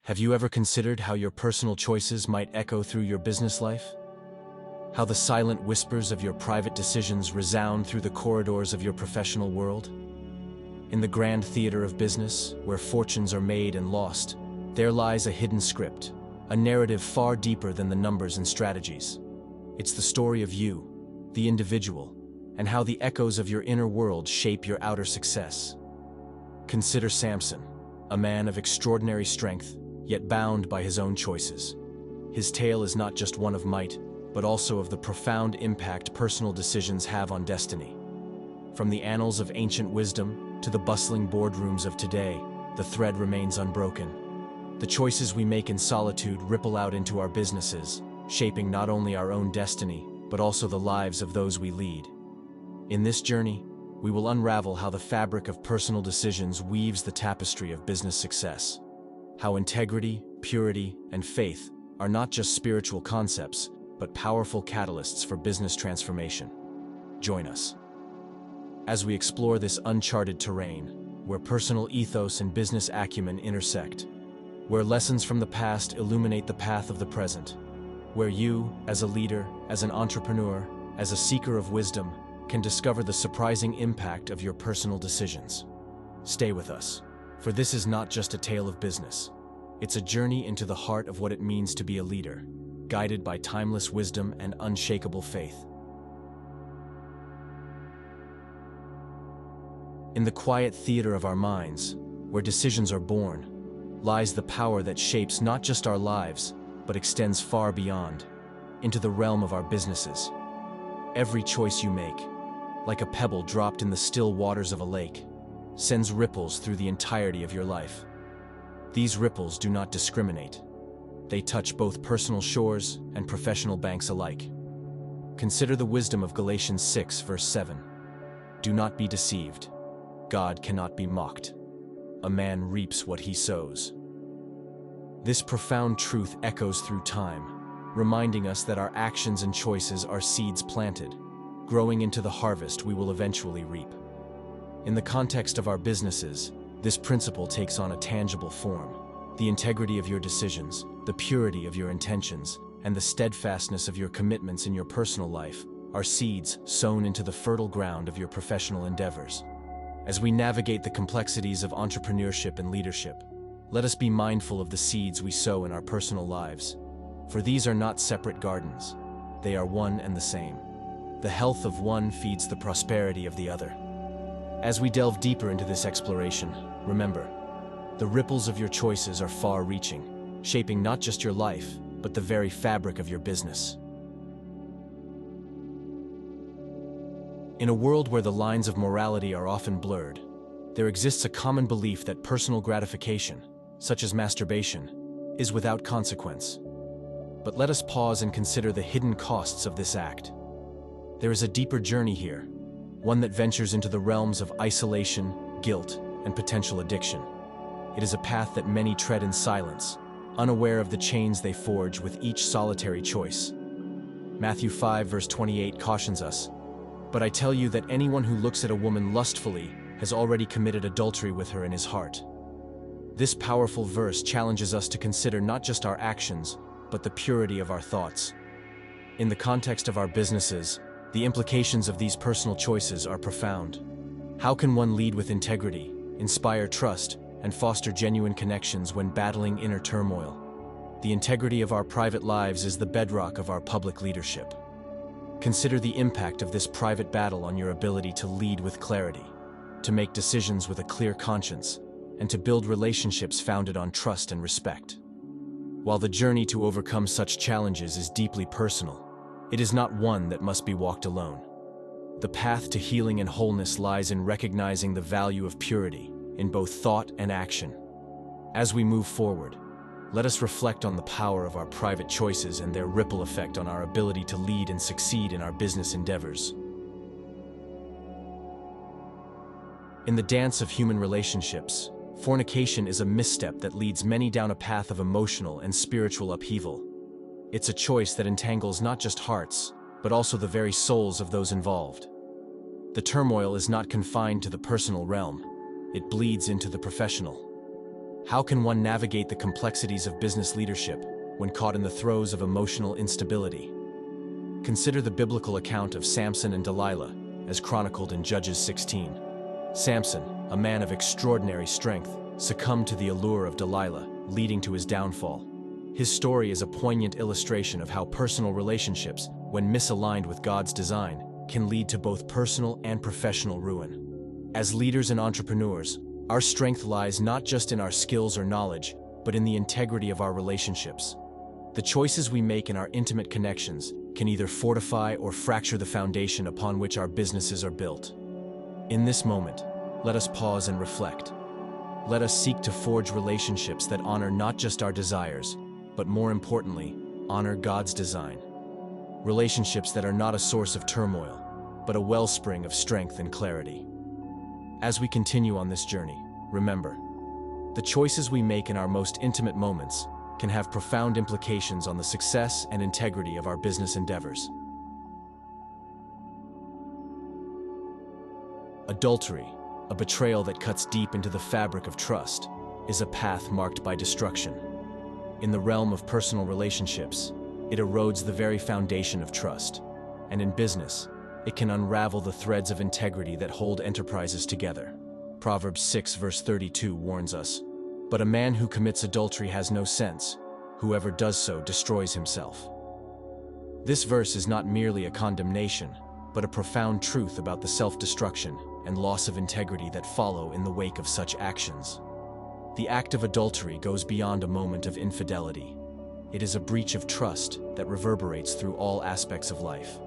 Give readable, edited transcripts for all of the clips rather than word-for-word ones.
Have you ever considered how your personal choices might echo through your business life? How the silent whispers of your private decisions resound through the corridors of your professional world? In the grand theater of business, where fortunes are made and lost, there lies a hidden script, a narrative far deeper than the numbers and strategies. It's the story of you, the individual, and how the echoes of your inner world shape your outer success. Consider Samson, a man of extraordinary strength, yet bound by his own choices. His tale is not just one of might, but also of the profound impact personal decisions have on destiny. From the annals of ancient wisdom to the bustling boardrooms of today, the thread remains unbroken. The choices we make in solitude ripple out into our businesses, shaping not only our own destiny, but also the lives of those we lead. In this journey, we will unravel how the fabric of personal decisions weaves the tapestry of business success. How integrity, purity, and faith are not just spiritual concepts, but powerful catalysts for business transformation. Join us as we explore this uncharted terrain, where personal ethos and business acumen intersect, where lessons from the past illuminate the path of the present, where you, as a leader, as an entrepreneur, as a seeker of wisdom, can discover the surprising impact of your personal decisions. Stay with us, for this is not just a tale of business. It's a journey into the heart of what it means to be a leader, guided by timeless wisdom and unshakable faith. In the quiet theater of our minds, where decisions are born, lies the power that shapes not just our lives, but extends far beyond, into the realm of our businesses. Every choice you make, like a pebble dropped in the still waters of a lake, sends ripples through the entirety of your life. These ripples do not discriminate. They touch both personal shores and professional banks alike. Consider the wisdom of Galatians 6, verse 7. Do not be deceived. God cannot be mocked. A man reaps what he sows. This profound truth echoes through time, reminding us that our actions and choices are seeds planted, growing into the harvest we will eventually reap. In the context of our businesses, this principle takes on a tangible form. The integrity of your decisions, the purity of your intentions, and the steadfastness of your commitments in your personal life are seeds sown into the fertile ground of your professional endeavors. As we navigate the complexities of entrepreneurship and leadership, let us be mindful of the seeds we sow in our personal lives, for these are not separate gardens. They are one and the same. The health of one feeds the prosperity of the other. As we delve deeper into this exploration, remember, the ripples of your choices are far-reaching, shaping not just your life, but the very fabric of your business. In a world where the lines of morality are often blurred, there exists a common belief that personal gratification, such as masturbation, is without consequence. But let us pause and consider the hidden costs of this act. There is a deeper journey here, one that ventures into the realms of isolation, guilt, and potential addiction. It is a path that many tread in silence, unaware of the chains they forge with each solitary choice. Matthew 5, verse 28 cautions us, "But I tell you that anyone who looks at a woman lustfully has already committed adultery with her in his heart." This powerful verse challenges us to consider not just our actions, but the purity of our thoughts. In the context of our businesses, the implications of these personal choices are profound. How can one lead with integrity, inspire trust, and foster genuine connections when battling inner turmoil? The integrity of our private lives is the bedrock of our public leadership. Consider the impact of this private battle on your ability to lead with clarity, to make decisions with a clear conscience, and to build relationships founded on trust and respect. While the journey to overcome such challenges is deeply personal, it is not one that must be walked alone. The path to healing and wholeness lies in recognizing the value of purity in both thought and action. As we move forward, let us reflect on the power of our private choices and their ripple effect on our ability to lead and succeed in our business endeavors. In the dance of human relationships, fornication is a misstep that leads many down a path of emotional and spiritual upheaval. It's a choice that entangles not just hearts, but also the very souls of those involved. The turmoil is not confined to the personal realm. It bleeds into the professional. How can one navigate the complexities of business leadership when caught in the throes of emotional instability? Consider the biblical account of Samson and Delilah, as chronicled in Judges 16. Samson, a man of extraordinary strength, succumbed to the allure of Delilah, leading to his downfall. His story is a poignant illustration of how personal relationships, when misaligned with God's design, can lead to both personal and professional ruin. As leaders and entrepreneurs, our strength lies not just in our skills or knowledge, but in the integrity of our relationships. The choices we make in our intimate connections can either fortify or fracture the foundation upon which our businesses are built. In this moment, let us pause and reflect. Let us seek to forge relationships that honor not just our desires, but more importantly, honor God's design. Relationships that are not a source of turmoil, but a wellspring of strength and clarity. As we continue on this journey, remember, the choices we make in our most intimate moments can have profound implications on the success and integrity of our business endeavors. Adultery, a betrayal that cuts deep into the fabric of trust, is a path marked by destruction. In the realm of personal relationships, it erodes the very foundation of trust, and in business, it can unravel the threads of integrity that hold enterprises together. Proverbs 6 verse 32 warns us, "But a man who commits adultery has no sense. Whoever does so destroys himself." This verse is not merely a condemnation, but a profound truth about the self-destruction and loss of integrity that follow in the wake of such actions. The act of adultery goes beyond a moment of infidelity. It is a breach of trust that reverberates through all aspects of life.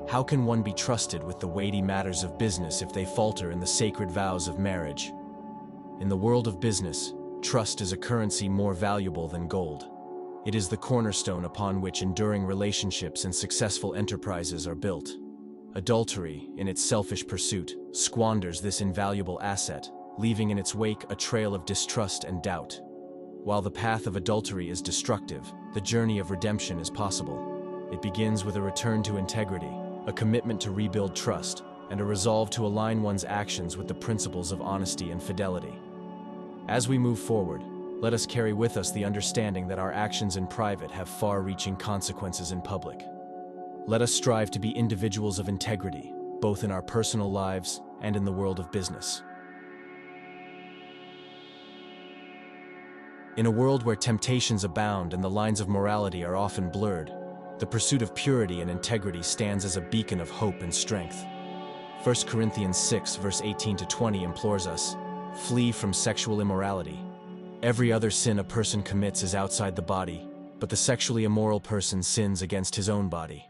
How can one be trusted with the weighty matters of business if they falter in the sacred vows of marriage? In the world of business, trust is a currency more valuable than gold. It is the cornerstone upon which enduring relationships and successful enterprises are built. Adultery, in its selfish pursuit, squanders this invaluable asset, leaving in its wake a trail of distrust and doubt. While the path of adultery is destructive, the journey of redemption is possible. It begins with a return to integrity, a commitment to rebuild trust, and a resolve to align one's actions with the principles of honesty and fidelity. As we move forward, let us carry with us the understanding that our actions in private have far-reaching consequences in public. Let us strive to be individuals of integrity, both in our personal lives and in the world of business. In a world where temptations abound and the lines of morality are often blurred, the pursuit of purity and integrity stands as a beacon of hope and strength. 1 Corinthians 6 verse 18 to 20 implores us, "Flee from sexual immorality. Every other sin a person commits is outside the body, but the sexually immoral person sins against his own body.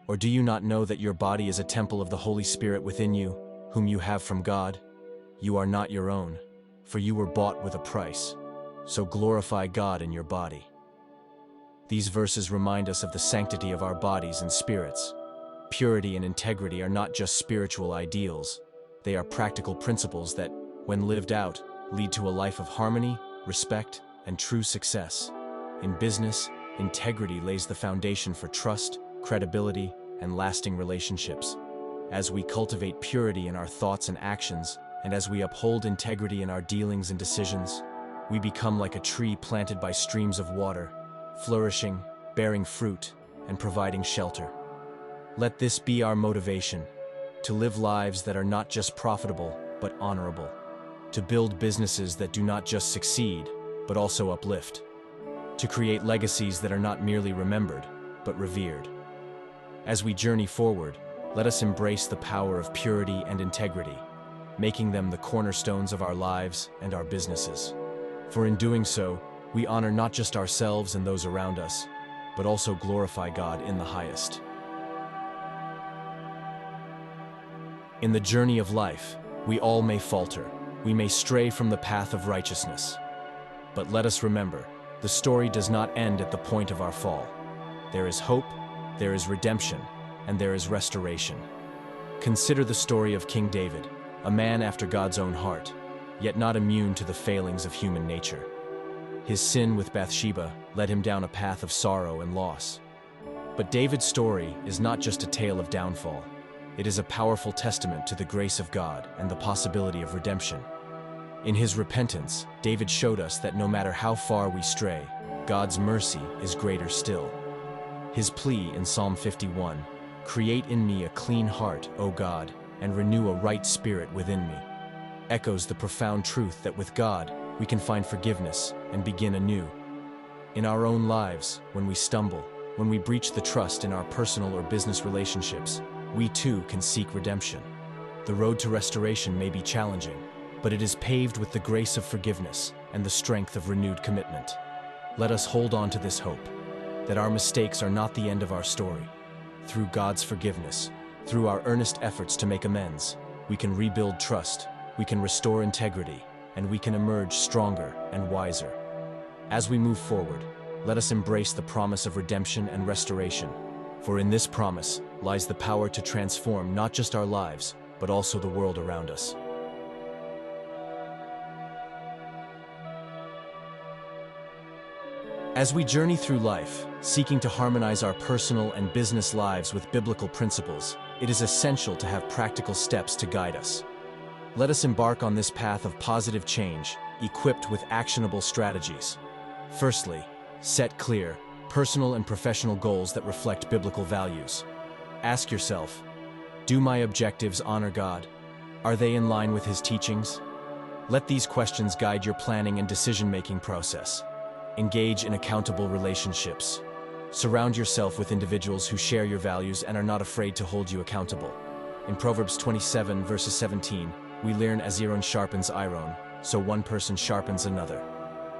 Or do you not know that your body is a temple of the Holy Spirit within you, whom you have from God? You are not your own, for you were bought with a price. So glorify God in your body." These verses remind us of the sanctity of our bodies and spirits. Purity and integrity are not just spiritual ideals. They are practical principles that, when lived out, lead to a life of harmony, respect, and true success. In business, integrity lays the foundation for trust, credibility, and lasting relationships. As we cultivate purity in our thoughts and actions, and as we uphold integrity in our dealings and decisions, we become like a tree planted by streams of water, flourishing, bearing fruit, and providing shelter. Let this be our motivation, to live lives that are not just profitable, but honorable, to build businesses that do not just succeed, but also uplift, to create legacies that are not merely remembered, but revered. As we journey forward, let us embrace the power of purity and integrity, making them the cornerstones of our lives and our businesses. For in doing so, we honor not just ourselves and those around us, but also glorify God in the highest. In the journey of life, we all may falter, we may stray from the path of righteousness. But let us remember, the story does not end at the point of our fall. There is hope, there is redemption, and there is restoration. Consider the story of King David, a man after God's own heart, yet not immune to the failings of human nature. His sin with Bathsheba led him down a path of sorrow and loss. But David's story is not just a tale of downfall. It is a powerful testament to the grace of God and the possibility of redemption. In his repentance, David showed us that no matter how far we stray, God's mercy is greater still. His plea in Psalm 51, "Create in me a clean heart, O God, and renew a right spirit within me," echoes the profound truth that with God, we can find forgiveness and begin anew. In our own lives, when we stumble, when we breach the trust in our personal or business relationships, we too can seek redemption. The road to restoration may be challenging, but it is paved with the grace of forgiveness and the strength of renewed commitment. Let us hold on to this hope, that our mistakes are not the end of our story. Through God's forgiveness, through our earnest efforts to make amends, we can rebuild trust, we can restore integrity, and we can emerge stronger and wiser. As we move forward, let us embrace the promise of redemption and restoration, for in this promise lies the power to transform not just our lives, but also the world around us. As we journey through life, seeking to harmonize our personal and business lives with biblical principles, it is essential to have practical steps to guide us. Let us embark on this path of positive change, equipped with actionable strategies. Firstly, set clear, personal and professional goals that reflect biblical values. Ask yourself, do my objectives honor God? Are they in line with His teachings? Let these questions guide your planning and decision-making process. Engage in accountable relationships. Surround yourself with individuals who share your values and are not afraid to hold you accountable. In Proverbs 27, verses 17, we learn as iron sharpens iron, so one person sharpens another.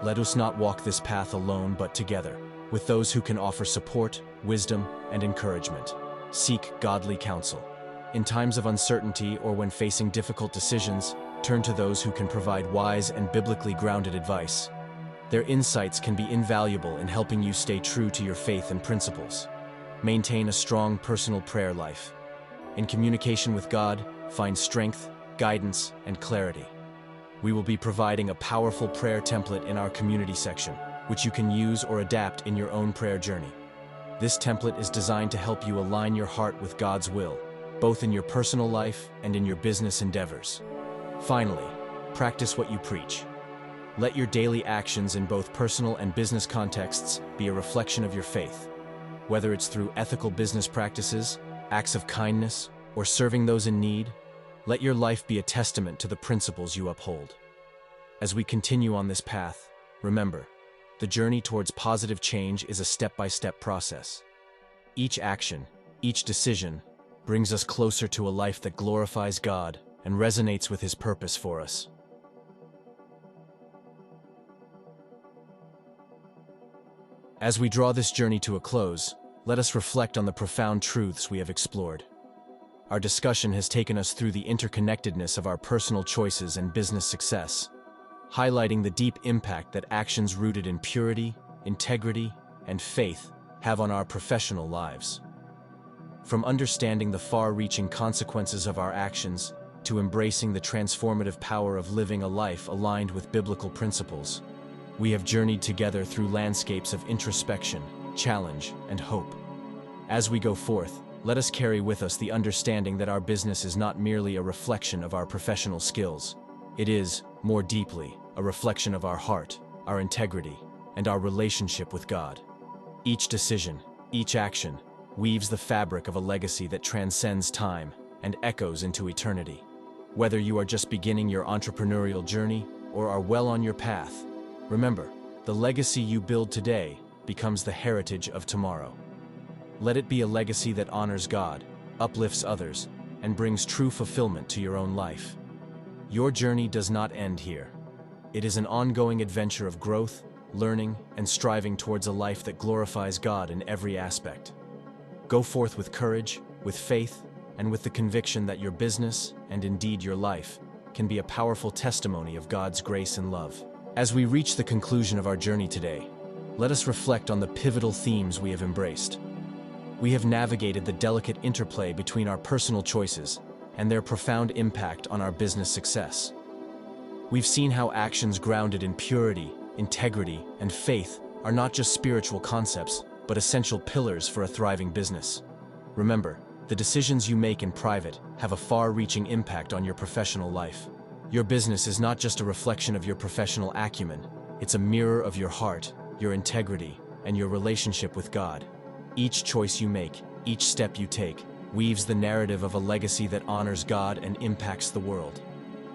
Let us not walk this path alone but together, with those who can offer support, wisdom, and encouragement. Seek godly counsel. In times of uncertainty or when facing difficult decisions, turn to those who can provide wise and biblically grounded advice. Their insights can be invaluable in helping you stay true to your faith and principles. Maintain a strong personal prayer life. In communication with God, find strength, guidance, and clarity. We will be providing a powerful prayer template in our community section, which you can use or adapt in your own prayer journey. This template is designed to help you align your heart with God's will, both in your personal life and in your business endeavors. Finally, practice what you preach. Let your daily actions in both personal and business contexts be a reflection of your faith. Whether it's through ethical business practices, acts of kindness, or serving those in need, let your life be a testament to the principles you uphold. As we continue on this path, remember, the journey towards positive change is a step-by-step process. Each action, each decision, brings us closer to a life that glorifies God and resonates with His purpose for us. As we draw this journey to a close, let us reflect on the profound truths we have explored. Our discussion has taken us through the interconnectedness of our personal choices and business success, highlighting the deep impact that actions rooted in purity, integrity, and faith have on our professional lives. From understanding the far-reaching consequences of our actions to embracing the transformative power of living a life aligned with biblical principles, we have journeyed together through landscapes of introspection, challenge, and hope. As we go forth, let us carry with us the understanding that our business is not merely a reflection of our professional skills. It is, more deeply, a reflection of our heart, our integrity, and our relationship with God. Each decision, each action, weaves the fabric of a legacy that transcends time and echoes into eternity. Whether you are just beginning your entrepreneurial journey or are well on your path, remember, the legacy you build today becomes the heritage of tomorrow. Let it be a legacy that honors God, uplifts others, and brings true fulfillment to your own life. Your journey does not end here. It is an ongoing adventure of growth, learning, and striving towards a life that glorifies God in every aspect. Go forth with courage, with faith, and with the conviction that your business, and indeed your life, can be a powerful testimony of God's grace and love. As we reach the conclusion of our journey today, let us reflect on the pivotal themes we have embraced. We have navigated the delicate interplay between our personal choices and their profound impact on our business success. We've seen how actions grounded in purity, integrity, and faith are not just spiritual concepts, but essential pillars for a thriving business. Remember, the decisions you make in private have a far-reaching impact on your professional life. Your business is not just a reflection of your professional acumen, it's a mirror of your heart, your integrity, and your relationship with God. Each choice you make, each step you take, weaves the narrative of a legacy that honors God and impacts the world.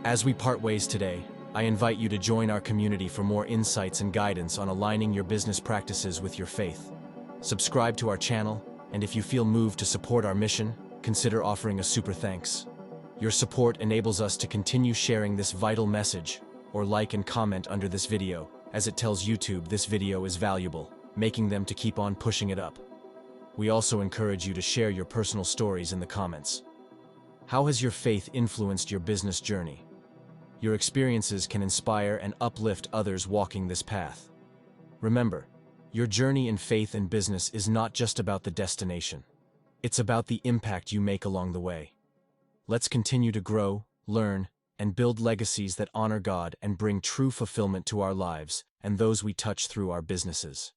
As we part ways today, I invite you to join our community for more insights and guidance on aligning your business practices with your faith. Subscribe to our channel, and if you feel moved to support our mission, consider offering a super thanks. Your support enables us to continue sharing this vital message, or like and comment under this video, as it tells YouTube this video is valuable, making them to keep on pushing it up. We also encourage you to share your personal stories in the comments. How has your faith influenced your business journey? Your experiences can inspire and uplift others walking this path. Remember, your journey in faith and business is not just about the destination. It's about the impact you make along the way. Let's continue to grow, learn, and build legacies that honor God and bring true fulfillment to our lives and those we touch through our businesses.